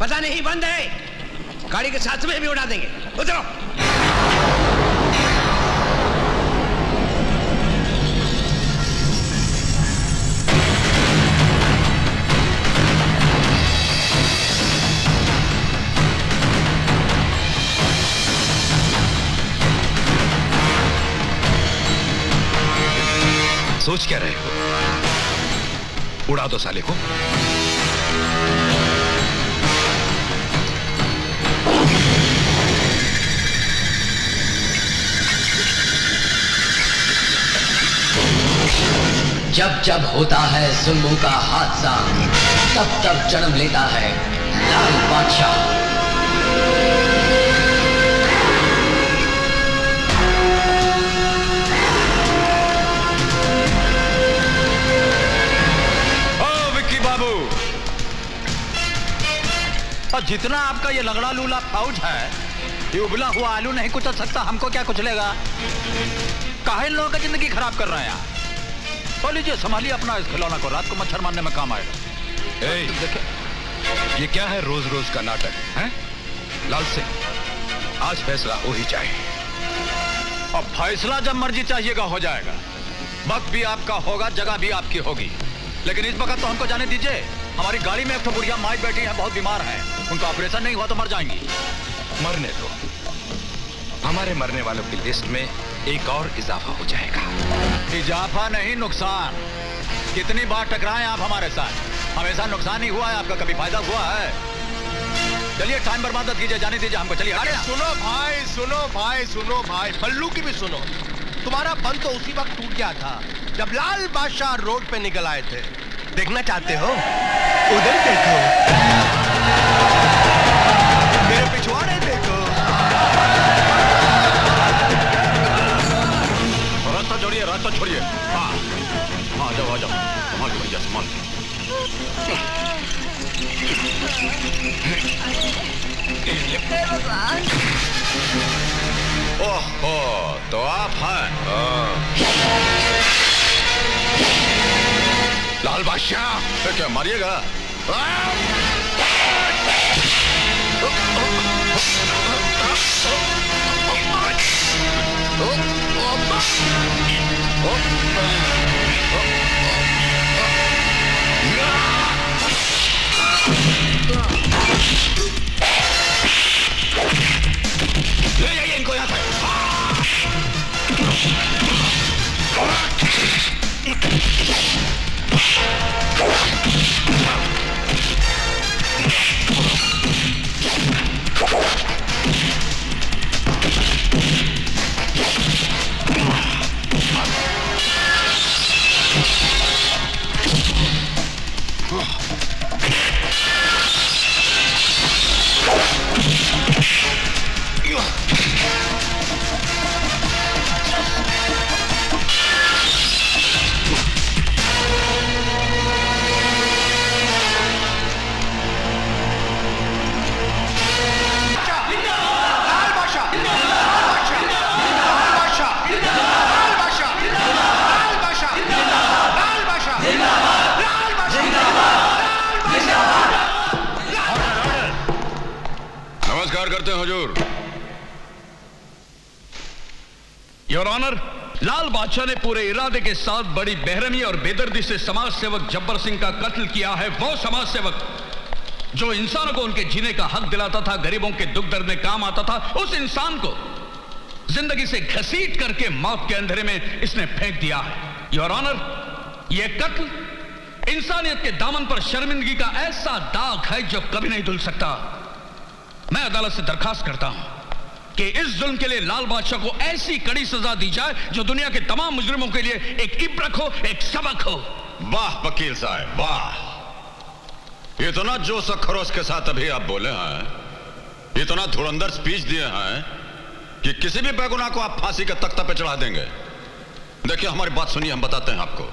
पता नहीं बंद है, गाड़ी के साथ में भी उड़ा देंगे। उतरो। सोच क्या रहे हो? उड़ा दो साले को। जब जब होता है जुल्मों का हादसा, तब तब जन्म लेता है लाल बादशाह। और जितना आपका ये लगड़ा लूला फौज है, ये उबला हुआ आलू नहीं कुचल सकता। हमको क्या कुचलेगा? काहे लोगों का जिंदगी खराब कर रहे हैं आप? तो लीजिए, संभालिए अपना इस खिलौना को, रात को मच्छर मारने में काम आएगा। देखिए, ये क्या है रोज रोज का नाटक है? लाल सिंह, आज फैसला हो ही जाए। अब फैसला जब मर्जी चाहिएगा हो जाएगा। वक्त भी आपका होगा, जगह भी आपकी होगी, लेकिन इस वक्त तो हमको जाने दीजिए। हमारी गाड़ी में एक तो बुढ़िया माई बैठी है, बहुत बीमार है, उनका ऑपरेशन नहीं हुआ तो मर जाएंगी। मरने दो, हमारे मरने वालों की लिस्ट में एक और इजाफा हो जाएगा। इजाफा नहीं, नुकसान। कितनी बार टकराए आप हमारे साथ, हमेशा नुकसान ही हुआ है आपका, कभी फायदा हुआ है? चलिए टाइम बर्बाद मत कीजिए, जाने दीजिए हमको। चलिए। अरे सुनो भाई, सुनो भाई, सुनो भाई, पल्लू की भी सुनो। तुम्हारा बंद तो उसी वक्त टूट गया था जब लाल बादशाह रोड पे निकल आए थे। देखना चाहते हो? उधर देखो, मेरे पिछवाड़े देखो। रास्ता छोड़िए, रास्ता छोड़िए। हाँ हाँ, आ जाओ आ जाओ, संभाल भैया संभाल। ओहो, तो आप हैं? लाल बादशाह, तो क्या मारिएगा? ले जाइए इनको यहाँ से। करते हैं हुजूर। योर ऑनर, लाल बादशाह ने पूरे इरादे के साथ बड़ी बेरहमी और बेदर्दी से समाज सेवक जब्बर सिंह का कत्ल किया है। वो समाज सेवक जो इंसानों को उनके जीने का हक दिलाता था, गरीबों के दुख दर्द में काम आता था, उस इंसान को जिंदगी से घसीट करके मौत के अंधेरे में इसने फेंक दिया है। योर ऑनर, यह कत्ल इंसानियत के दामन पर शर्मिंदगी का ऐसा दाग है जो कभी नहीं धुल सकता। मैं अदालत से दरखास्त करता हूं कि इस जुल्म के लिए लाल बादशाह को ऐसी कड़ी सजा दी जाए जो दुनिया के तमाम मुजरिमों के लिए एक इब्रत हो, एक सबक हो। वाह वकील साहब, वाह! इतना जोश और खरोश के साथ अभी आप बोले हैं, इतना धुरंधर स्पीच दिए हैं कि किसी भी बेगुनाह को आप फांसी के तख्ता पे चढ़ा देंगे। देखिए, हमारी बात सुनिए, हम बताते हैं आपको।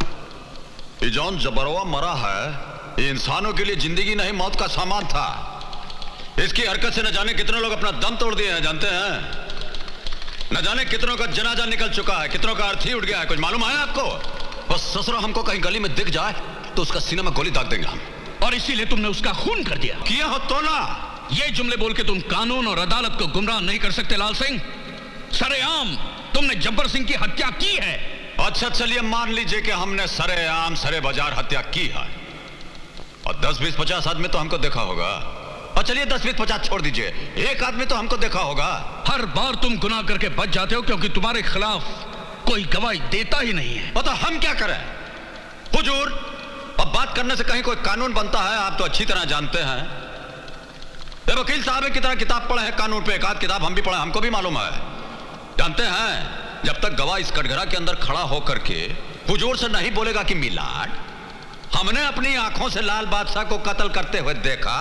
ये जौन जबरवा मरा है, ये इंसानों के लिए जिंदगी नहीं मौत का सामान था। इसकी हरकत से न जाने कितने लोग अपना दम तोड़ दिए हैं, जानते हैं? न जाने कितनों का जनाजा निकल चुका है, कितनों का अर्थी उठ गया है। कुछ मालूम है आपको? बस ससुरा हमको कहीं गली में दिख जाए तो उसका सीने में गोली दाग देंगे हम। और इसीलिए तुमने उसका खून कर दिया। किया हो तो ना। ये जुमले बोल के तुम कानून और अदालत को गुमराह नहीं कर सकते लाल सिंह। सरेआम तुमने जब्बर सिंह की हत्या की है। अच्छा चलिए मान लीजिए कि हमने सरेआम सरे बाजार हत्या की है, और 10-20-50 आदमी तो हमको देखा होगा। और चलिए 10-20-50 छोड़ दीजिए, एक आदमी तो हमको देखा होगा। हर बार तुम गुनाह करके बच जाते हो क्योंकि तुम्हारे खिलाफ कोई गवाही देता ही नहीं है। और तो हम क्या करें हुजूर? अब बात करने से कहीं कोई कानून बनता है, आप तो अच्छी तरह जानते हैं। ये वकील साहब की तरह किताब पढ़े हैं कानून पे, एक आध किताब हम भी पढ़े, हमको भी मालूम है। जानते हैं जब तक गवाह इस कटघरा के अंदर खड़ा होकर के हुजूर से नहीं बोलेगा कि मिलाड, हमने अपनी आंखों से लाल बादशाह को कत्ल करते हुए देखा,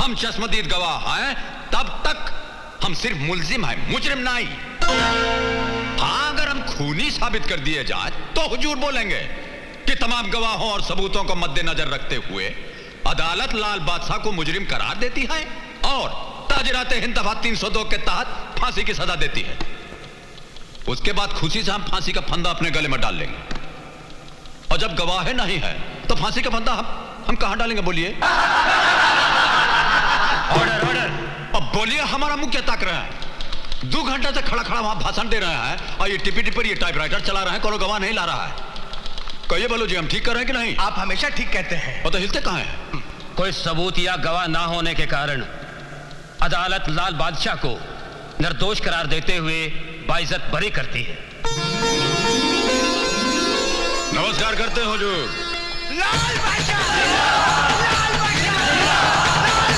हम चश्मदीद गवाह हैं, तब तक हम सिर्फ मुल्जिम हैं, मुजरिम नहीं। हाँ, अगर हम खूनी साबित कर दिए जाए तो हुजूर बोलेंगे कि तमाम गवाहों और सबूतों को मद्देनजर रखते हुए अदालत लाल बादशाह को मुजरिम करार देती है और ताजरात हिंद दफा 302 के तहत फांसी की सजा देती है। उसके बाद खुशी से हम फांसी का फंदा अपने गले में डाल लेंगे, और जब गवाह नहीं है तो फांसी का फंदा हम कहां डालेंगे बोलिए? Order order. अब बोलिए, हमारा मुंह क्या ताक रहा है? 2 घंटे से खड़ा खड़ा वहां भाषण दे रहे हैं और ये टिपी टिपर ये टाइपराइटर चला रहे हैं, कोनो गवाह नहीं ला रहा है। कहिए बोलो जी, हम ठीक कर रहे हैं कि नहीं? आप हमेशा ठीक कहते हैं। और तो हिलते कहां हैं? कोई सबूत या गवाह ना होने के कारण अदालत लाल बादशाह को निर्दोष करार देते हुए बाइज्जत बरी करती है। नमस्कार करते हैं हुजूर। लाल बादशाह, लाल बादशाह, लाल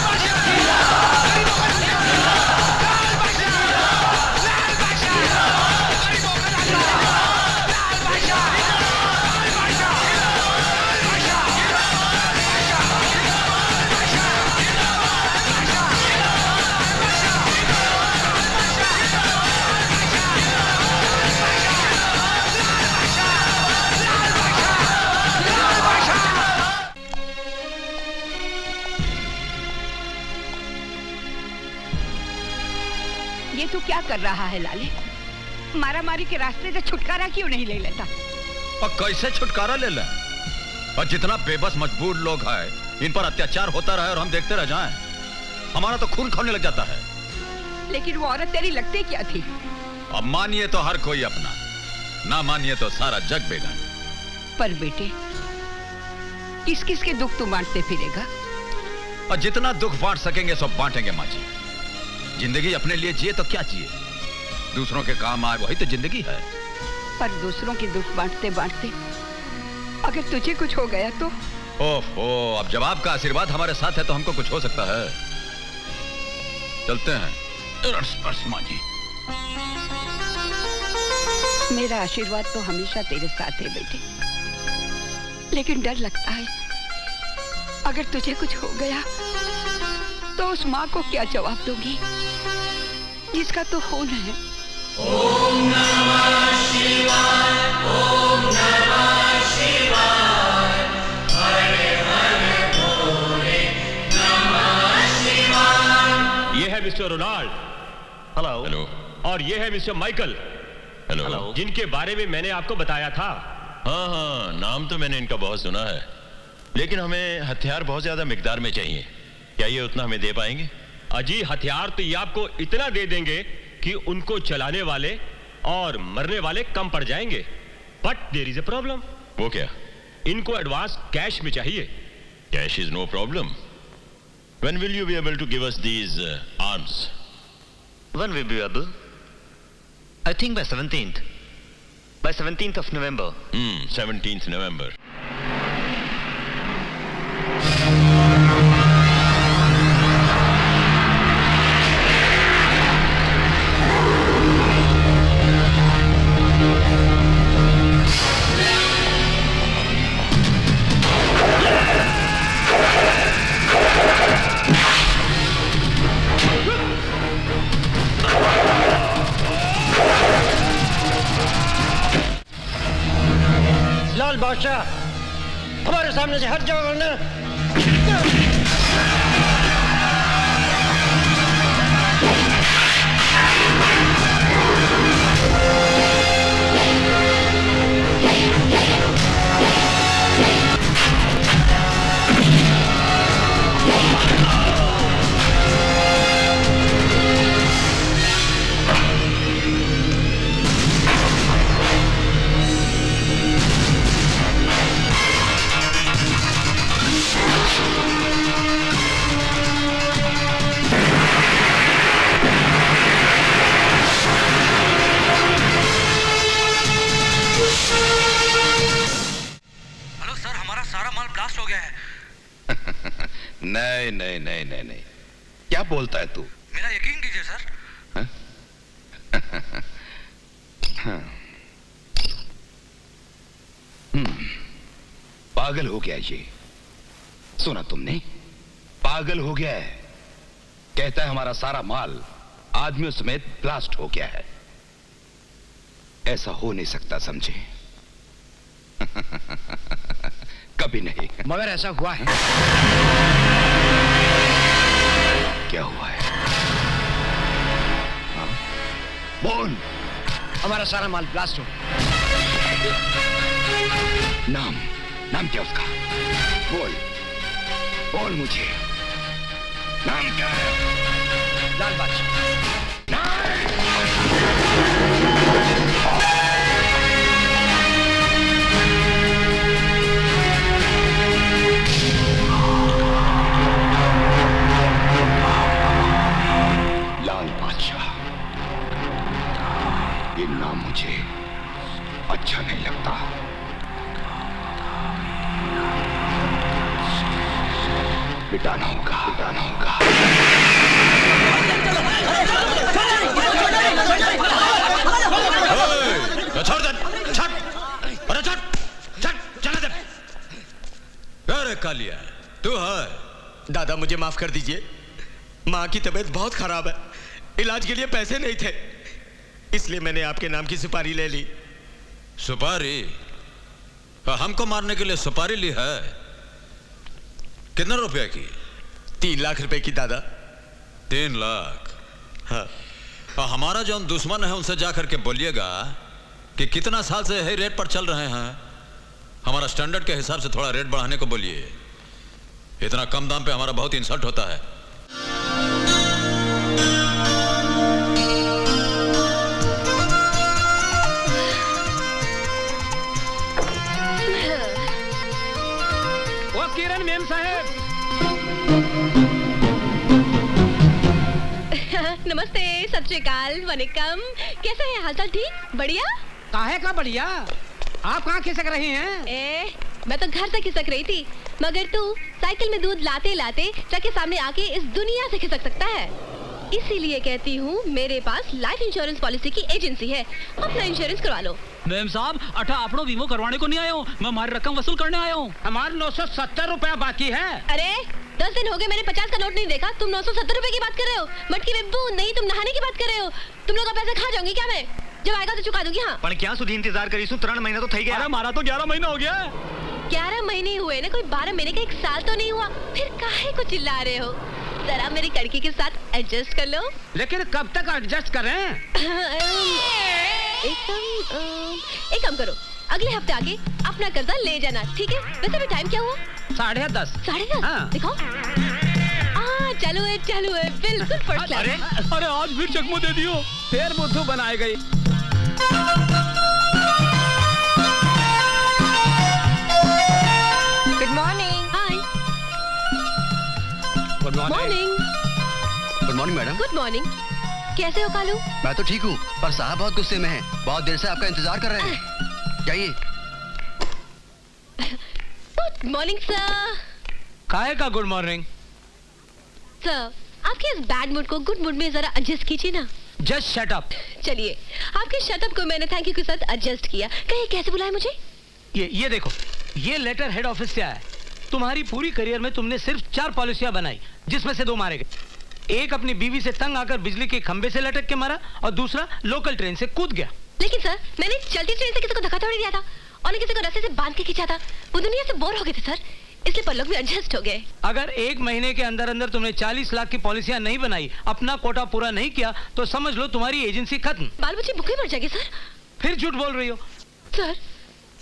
बादशाह, लाल बादशाह, लाल बादशाह, लाल बादशाह, गरीबों का राजा, लाल बादशाह, लाल बादशाह, लाल बादशाह, ये तू क्या कर रहा है लाले? मारामारी के रास्ते से छुटकारा क्यों नहीं ले लेता? और कैसे छुटकारा ले लें? और जितना बेबस मजबूर लोग हैं, इन पर अत्याचार होता रहे और हम देखते रह जाएं, हमारा तो खून खौलने लग जाता है। लेकिन वो औरत तेरी लगती क्या थी? अब मानिए तो हर कोई अपना, ना मानिए तो सारा जग बेगाना। पर बेटे, किस किस के दुख तू बांटते फिरेगा? और जितना दुख बांट सकेंगे सब बांटेंगे माँ जी। जिंदगी अपने लिए जिए तो क्या जिए, दूसरों के काम आए वही तो जिंदगी है। पर दूसरों के दुख बांटते बांटते अगर तुझे कुछ हो गया तो? ओहो, अब जब आपका आशीर्वाद हमारे साथ है तो हमको कुछ हो सकता है। चलते हैं। माँ जी, मेरा आशीर्वाद तो हमेशा तेरे साथ है बेटे, लेकिन डर लगता है अगर तुझे कुछ हो गया तो उस माँ को क्या जवाब दूंगी जिसका तो खून है। ओम नमः शिवाय, ओम नमः शिवाय, हरे हरे भोले नमः शिवाय। ये है मिस्टर रोनाल्ड। हेलो। हेलो। और ये है मिस्टर माइकल। हेलो। जिनके बारे में मैंने आपको बताया था। हाँ, नाम तो मैंने इनका बहुत सुना है, लेकिन हमें हथियार बहुत ज्यादा मिकदार में चाहिए। क्या ये उतना हमें दे पाएंगे? अजी, हथियार तो ये आपको इतना दे देंगे कि उनको चलाने वाले और मरने वाले कम पड़ जाएंगे। But there is a problem. वो क्या? इनको एडवांस कैश में चाहिए। Cash is no problem. When will you be able to give us these arms? When will be able? I think by 17th. By 17th of November. 17th November. लाल बादशाह, हमारे सामने से हट जाओ वरना। हमारा सारा माल ब्लास्ट हो गया है। नहीं नहीं नहीं नहीं नहीं, क्या बोलता है तू? मेरा यकीन कीजिए सर। पागल हो गया ये, सुना तुमने? पागल हो गया है, कहता है हमारा सारा माल आदमियों समेत ब्लास्ट हो गया है। ऐसा हो नहीं सकता, समझे? कभी नहीं। मगर ऐसा हुआ है। क्या हुआ है? हाँ? बोल। हमारा सारा माल ब्लास्ट हो गया। नाम क्या उसका? बोल बोल मुझे, नाम क्या है? लाल बादशाह। लाल बादशाह, ये नाम मुझे अच्छा नहीं लगता। बिटाना होगा, बिटाना होगा। छोड़ दे, छट, अरे छट, छट, चला दे। अरे कालिया, तू है? दादा मुझे माफ कर दीजिए, माँ की तबीयत बहुत खराब है, इलाज के लिए पैसे नहीं थे, इसलिए मैंने आपके नाम की सुपारी ले ली। सुपारी? हमको मारने के लिए सुपारी ली है? कितने रुपए की? 3 लाख रुपए की दादा। 3 लाख? हाँ। हमारा जो दुश्मन है उनसे जाकर के बोलिएगा कि कितना साल से यही रेट पर चल रहे हैं, हमारा स्टैंडर्ड के हिसाब से थोड़ा रेट बढ़ाने को बोलिए। इतना कम दाम पे हमारा बहुत इंसल्ट होता है। वो किरण मेम साहब। नमस्ते, सत श्री अकाल, वनिकम। कैसा है हालचाल? ठीक? बढ़िया? काहे का बढ़िया? आप कहाँ खिसक रही हैं? मैं तो घर से खिसक रही थी, मगर तू साइकिल में दूध लाते लाते ट्रक के सामने आके इस दुनिया से खिसक सकता है। इसीलिए कहती हूँ मेरे पास लाइफ इंश्योरेंस पॉलिसी की एजेंसी है, अपना इंश्योरेंस करवा लो। मैम साहब, अठा आपनो वीमो करवाने को नहीं आया हूँ, मैं हमारी रकम वसूल करने आया हूँ। हमारे 970 रुपया बाकी है। अरे 10 दिन हो गए मैंने 50 का नोट नहीं देखा, तुम 970 रुपए की बात कर रहे हो? मटकी बिब्बू, नहीं तुम नहाने की बात कर रहे हो। तुम लोग का पैसा खा जाऊंगी क्या मैं? जब आएगा तो चुका दूंगी। हाँ पर क्या सुधी इंतजार करी 3 महीना तो थई गया। अरे हमारा तो 11 महीना हो गया। 11 महीने हुए ना, कोई 12 महीने का 1 साल तो नहीं हुआ, फिर काहे को चिल्ला रहे हो? जरा मेरी कड़की के साथ एडजस्ट कर लो। लेकिन कब तक एडजस्ट करें? एक काम करो, अगले हफ्ते आके अपना कर्जा ले जाना, ठीक है? वैसे भी टाइम क्या हुआ? 10:30। 10:30? हाँ। दिखाओ। चालू है बिल्कुल फर्स्ट क्लास। अरे आज फिर चकमो दे दियो, फिर बुद्धू बनाए गई। Good morning. Hi. Good morning. Good morning madam. Good morning. कैसे हो कालू? मैं तो ठीक हूँ, पर साहब बहुत गुस्से में हैं, बहुत देर से आपका इंतजार कर रहे हैं। जाइए। Good morning sir. काहे का गुड मॉर्निंग? सर, आपके इस बैड मूड को गुड मूड में जरा एडजस्ट कीजिए ना। Just shut up. चलिए, आपके शट अप को मैंने थैंक यू के साथ एडजस्ट किया। कहीं कैसे बुलाया मुझे? ये देखो, ये लेटर हेड ऑफिस से आया है। तुम्हारी पूरी करियर में तुमने सिर्फ 4 पॉलिसियां बनाई, जिसमें से 2 मारे गए। एक अपनी बीवी से तंग आकर बिजली के खंबे से लटक के मारा, और दूसरा लोकल ट्रेन से कूद गया। लेकिन सर, मैंने चलती ट्रेन से किसी को धक्का थोड़ी दिया था, और किसी को रस्से से बांध के खींचा था। वो दुनिया से बोर हो गए थे सर, इसलिए पल्लव भी एडजस्ट हो गए। अगर 1 महीने के अंदर अंदर तुमने 40 लाख की पॉलिसियां नहीं बनाई, अपना कोटा पूरा नहीं किया, तो समझ लो तुम्हारी एजेंसी खत्म। बाल बच्चे भूखे मर जाएंगे सर। फिर झूठ बोल रही हो। सर,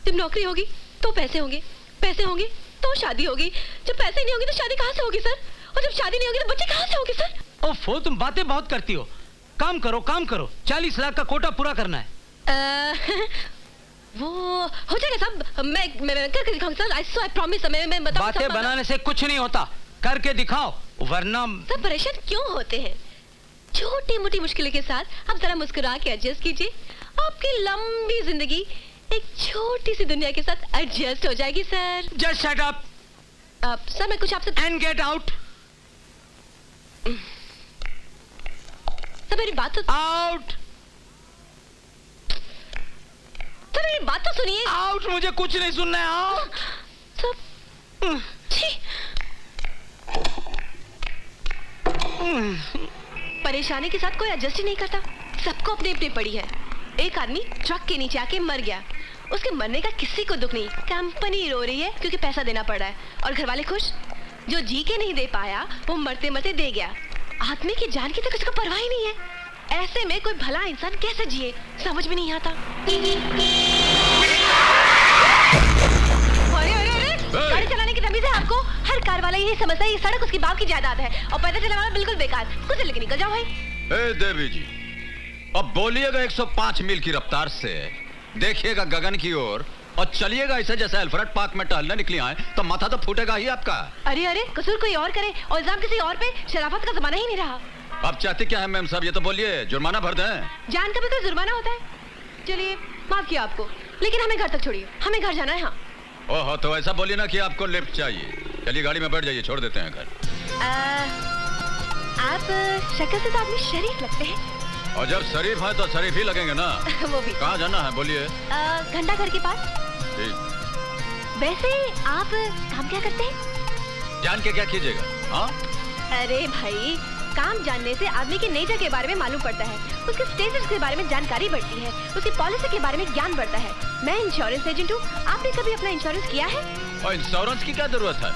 जब नौकरी होगी तो पैसे होंगे, पैसे होंगे तो शादी होगी, जब पैसे नहीं होंगे तो शादी कहाँ से होगी सर? और जब शादी नहीं होगी तो बच्चे कहाँ से होंगे सर? ओफो, तुम बातें बहुत करती हो। काम करो, काम करो। 40 लाख का कोटा पूरा करना है। वो हो जाएगा साहब, मैं करके दिखाऊंगा सर। I promise, मैं बताऊंगा। बातें बनाने से कुछ नहीं होता, करके दिखाओ, वरना। सब परेशान क्यों होते हैं? छोटी मोटी मुश्किलों के साथ आप जरा मुस्कुरा के एडजस्ट कीजिए, आपकी लंबी जिंदगी एक छोटी सी दुनिया के साथ एडजस्ट हो जाएगी sir. Just shut up. Sir मैं कुछ आपसे एंड गेट आउट। सर मेरी बात तो आउट। सर मेरी बात तो सुनिए। आउट। मुझे कुछ नहीं सुनना है। आउट। सर परेशानी के साथ कोई एडजस्ट ही नहीं करता। सबको अपनी अपनी पड़ी है। एक आदमी ट्रक के नीचे आके मर गया, उसके मरने का किसी को दुख नहीं, कंपनी रो रही है क्योंकि पैसा देना पड़ रहा है, और घर वाले खुश। जो जी के नहीं दे पाया वो मरते मरते दे गया। आदमी की जान की तो किसी को परवाह ही नहीं है। ऐसे में कोई भला इंसान कैसे जिए, समझ में नहीं आता। गाड़ी चलाने की तमीज है आपको? हर कार वाला यही समझता है ये सड़क उसकी बाप की जायदाद है और पैदल चलाने वाला बिल्कुल बेकार। कुछ लेके निकल जाओ भाई। ए देवी जी, अब बोलिएगा 105 मील की रफ्तार से, देखिएगा गगन की ओर और चलिएगा ऐसे जैसे अल्फ्रेड पार्क में टहलने निकली आए तो माथा तो फूटेगा ही आपका। अरे अरे, कसूर कोई और करे और इल्जाम किसी और पे, शराफत का जमाना ही नहीं रहा। अब चाहते क्या है मैम साहब, ये तो बोलिए, जुर्माना भर दें? जान का भी कोई जुर्माना होता है? चलिए माफ किया आपको, लेकिन हमें घर तक छोड़िए, हमें घर जाना है। हाँ। ओहो, तो ऐसा बोलिए ना कि आपको लिफ्ट चाहिए। चलिए गाड़ी में बैठ जाइए, छोड़ देते हैं घर। आप शक्ल से तो आदमी शरीफ लगते हैं। और जब शरीफ है तो शरीफ ही लगेंगे ना। वो भी। कहाँ जाना है बोलिए? घंटा घर के पास। ठीक। वैसे आप काम क्या करते हैं? जान के क्या कीजिएगा? हाँ? अरे भाई, काम जानने से आदमी की नेचर के बारे में मालूम पड़ता है, उसके स्टेटस के बारे में जानकारी बढ़ती है, उसकी पॉलिसी के बारे में ज्ञान बढ़ता है। मैं इंश्योरेंस एजेंट हूँ। आपने कभी अपना इंश्योरेंस किया है? और इंश्योरेंस की क्या जरूरत है?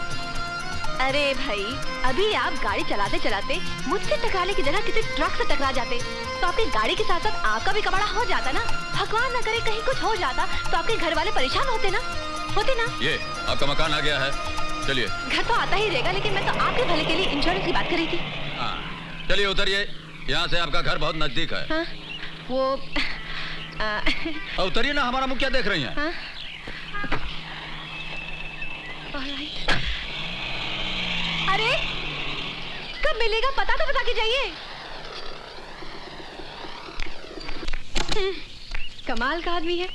अरे भाई, अभी आप गाड़ी चलाते चलाते मुझसे टकराने की जगह किसी ट्रक से टकरा जाते तो आपकी गाड़ी के साथ साथ आपका भी कबाड़ा हो जाता ना। भगवान न करे कहीं कुछ हो जाता तो आपके घर वाले परेशान होते ना। ये आपका मकान आ गया है, चलिए। घर तो आता ही रहेगा, लेकिन मैं तो आपके भले के लिए इंश्योरेंस की बात कर रही थी। चलिए उतरिए, यहाँ से आपका घर बहुत नजदीक है। हाँ, वो उतरिए ना, हमारा मुंह क्या देख रही हैं? हाँ? अरे कब मिलेगा पता तो बता के जाइए। कमाल का आदमी है,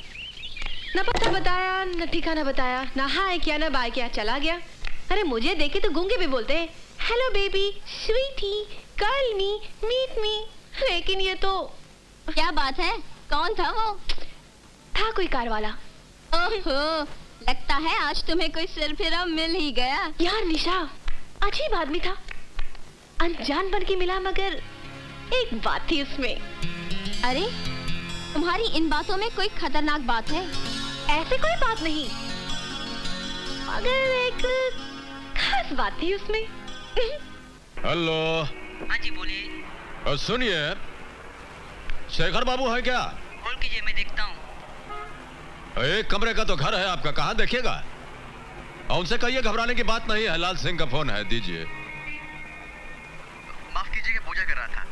न पता बताया न ठिकाना बताया, न हाय किया न बाय किया, चला गया। अरे मुझे देखे तो गूंगे भी बोलते हैं, hello baby, sweetie, call me, meet me. लेकिन ये तो क्या बात है? कौन था वो? था कोई कार वाला। ओहो, लगता है आज तुम्हें कोई सिरफिरा मिल ही गया। यार निशा, अजीब आदमी था, अनजान बन के मिला, मगर एक बात थी उसमें। अरे तुम्हारी इन बातों में कोई खतरनाक बात है? ऐसे कोई बात नहीं, मगर एक खास बात थी उसमें। हेलो। हाँ जी बोलिए। सुनिए, शेखर बाबू है क्या? कॉल कीजिए, मैं देखता हूँ। एक कमरे का तो घर है आपका, कहाँ देखेगा? और उनसे कहिए घबराने की बात नहीं है, लाल सिंह का फोन है, दीजिए। माफ कीजिएगा, पूजा कर रहा था।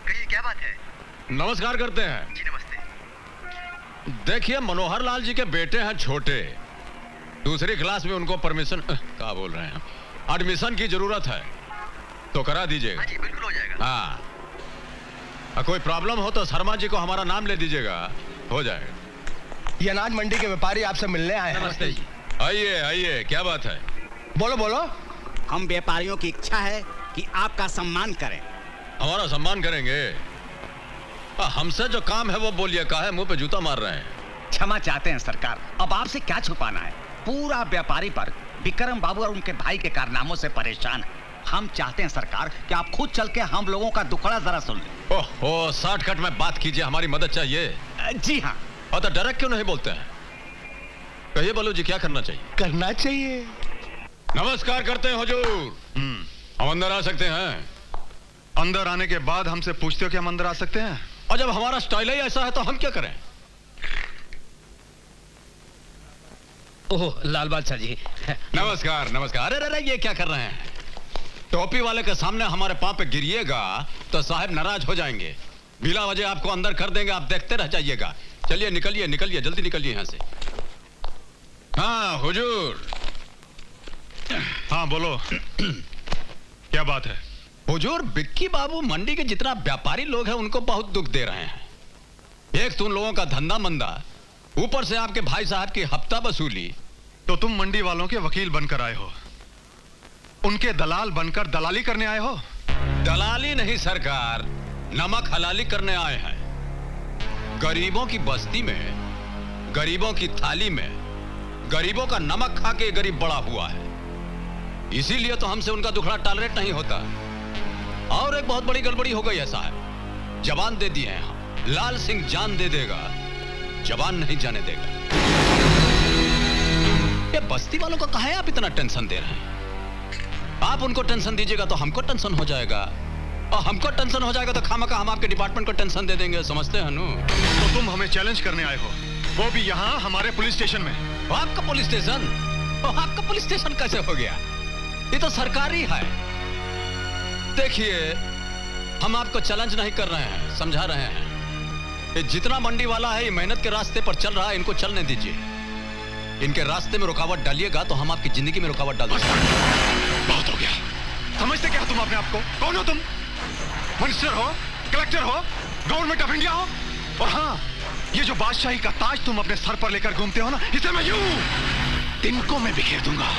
कहिए क्या बात है? नमस्कार करते हैं। जी नमस्ते। देखिए, मनोहर लाल जी के बेटे हैं छोटे, दूसरी क्लास में, उनको परमिशन क्या बोल रहे हैं, एडमिशन की जरूरत है, तो करा दीजिएगा। हाँ जी बिल्कुल हो जाएगा। हाँ, कोई प्रॉब्लम हो तो शर्मा जी को हमारा नाम ले दीजिएगा, हो जाएगा। ये अनाज मंडी के व्यापारी आपसे मिलने आए हैं। नमस्ते जी। आइए आइए, क्या बात है? बोलो बोलो। हम व्यापारियों की इच्छा है कि आपका सम्मान करें। हमारा सम्मान करेंगे? हमसे जो काम है वो बोलिए, काहे मुंह पे जूता मार रहे हैं? क्षमा चाहते हैं सरकार, अब आपसे क्या छुपाना है, पूरा व्यापारी पर विक्रम बाबू और उनके भाई के कारनामों से परेशान है। हम चाहते हैं सरकार कि आप खुद चल के हम लोगों का दुखड़ा जरा सुन लें। ओहो, शॉर्टकट में बात कीजिए, हमारी मदद चाहिए। जी हाँ। और तो डायरेक्ट क्यों नहीं बोलते हैं? कहिए बोलो जी, क्या करना चाहिए? करना चाहिए। नमस्कार करते हैं हुजूर। हम अंदर आ सकते हैं? अंदर आने के बाद हमसे पूछते हो कि हम अंदर आ सकते हैं? और जब हमारा स्टाइल ही ऐसा है तो हम क्या करें? ओह लाल बादशाह जी। नमस्कार नमस्कार। अरे अरे, ये क्या कर रहे हैं? टोपी वाले के सामने हमारे पांव पे गिरिएगा तो साहब नाराज हो जाएंगे, बिला वजह आपको अंदर कर देंगे, आप देखते रह जाइएगा। चलिए निकलिए निकलिए, जल्दी निकलिए यहाँ से। हाँ हुजूर। हाँ बोलो, क्या बात है? हुजूर, बिक्की बाबू मंडी के जितना व्यापारी लोग हैं उनको बहुत दुख दे रहे हैं। एक तो उन लोगों का धंधा मंदा, ऊपर से आपके भाई साहब की हफ्ता वसूली। तो तुम मंडी वालों के वकील बनकर आए हो, उनके दलाल बनकर दलाली करने आए हो? दलाली नहीं सरकार, नमक हलाली करने आए हैं। गरीबों की बस्ती में, गरीबों की थाली में, गरीबों का नमक खा के गरीब बड़ा हुआ है। इसीलिए तो हमसे उनका दुखड़ा टॉलरेट नहीं होता। और एक बहुत बड़ी गड़बड़ी हो गई है साहब, जवान दे दिए हैं हम। लाल सिंह जान दे देगा, जवान नहीं जाने देगा। ये बस्ती वालों को काहे आप इतना टेंशन दे रहे हैं? आप उनको टेंशन दीजिएगा तो हमको टेंशन हो जाएगा, और हमको टेंशन हो जाएगा तो खामखा हम आपके डिपार्टमेंट को टेंशन दे देंगे। समझते हैं नु? तो तुम हमें चैलेंज करने आए हो, वो भी यहाँ हमारे पुलिस स्टेशन में। आपका पुलिस स्टेशन? आपका पुलिस स्टेशन कैसे हो गया? ये तो सरकारी है। देखिए, हम आपको चैलेंज नहीं कर रहे हैं, समझा रहे हैं। ये जितना मंडी वाला है ये मेहनत के रास्ते पर चल रहा है, इनको चलने दीजिए। इनके रास्ते में रुकावट डालिएगा तो हम आपकी जिंदगी में रुकावट डाल देंगे। बहुत हो गया। समझते क्या तुम अपने आप को? कौन हो तुम? मिनिस्टर हो, कलेक्टर हो, गवर्नमेंट ऑफ इंडिया हो? और हाँ, ये जो बादशाही का ताज तुम अपने सर पर लेकर घूमते हो ना, इसे मैं यूं तिनको में बिखेर दूंगा।